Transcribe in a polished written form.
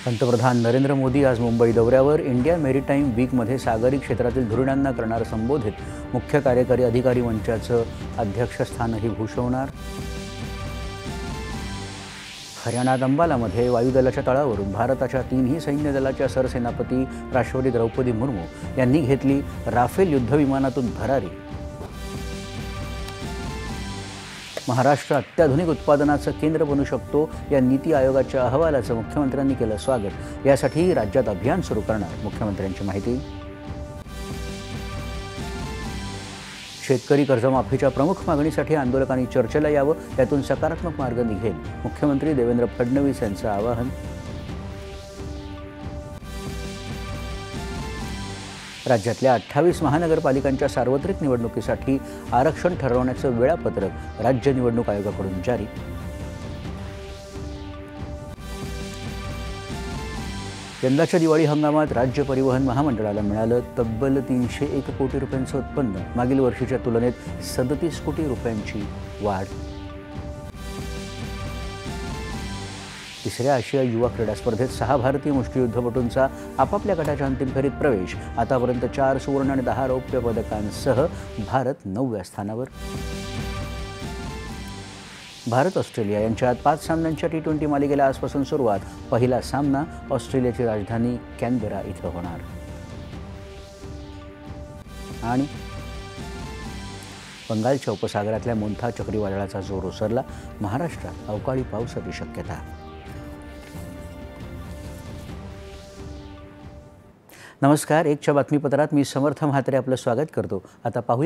पंतप्रधान नरेंद्र मोदी आज मुंबई दौऱ्यावर. इंडिया मेरीटाईम वीकमध्ये सागरी क्षेत्रातील धुरीणांना करणार संबोधित. मुख्य कार्यकारी अधिकारी मंचाचं अध्यक्षस्थानही भूषवणार. हरियाणात अंबालामध्ये वायुदलाच्या तळावरून भारताच्या तीनही सैन्य दलाच्या सरसेनापती राष्ट्रपती द्रौपदी मुर्मू यांनी घेतली राफेल युद्धविमानातून भरारी. महाराष्ट्र अत्याधुनिक उत्पादनाचं केंद्र बनू शकतो या नीती आयोगाच्या अहवालाचं मुख्यमंत्र्यांनी केलं स्वागत. यासाठी राज्यात अभियान सुरू करणार. मुख्यमंत्र्यांची माहिती. शेतकरी कर्जमाफीच्या प्रमुख मागणीसाठी आंदोलकांनी चर्चेला यावं, त्यातून सकारात्मक मार्ग निघेल. मुख्यमंत्री देवेंद्र फडणवीस यांचं आवाहन. राज्यातल्या 28 महानगरपालिकांच्या सार्वत्रिक निवडणुकीसाठी आरक्षण ठरवण्याचं वेळापत्रक राज्य निवडणूक आयोगाकडून जारी. यंदाच्या दिवाळी हंगामात राज्य परिवहन महामंडळाला मिळालं तब्बल 301 कोटी रुपयांचं उत्पन्न. मागील वर्षीच्या तुलनेत 37 कोटी रुपयांची वाढ. तिसऱ्या आशियाई युवा क्रीडा स्पर्धेत 6 भारतीय मुष्टियुद्धपटूंचा आपापल्या गटाच्या अंतिम फेरीत प्रवेश. आतापर्यंत 4 सुवर्ण आणि 10 रौप्य पदकांसह भारत 9व्या स्थानावर. भारत ऑस्ट्रेलिया यांच्यात 5 सामन्यांच्या T20 मालिकेला आजपासून सुरुवात. पहिला सामना ऑस्ट्रेलियाची राजधानी कॅनबेरा इथं होणार. आणि बंगालच्या उपसागरातल्या मोन्था चक्रीवादळाचा जोर ओसरला. महाराष्ट्रात अवकाळी पावसाची शक्यता. नमस्कार. एकच्या बातमीपत्रात मी समर्थ म्हात्रे आपलं स्वागत करतो. आता पाहूया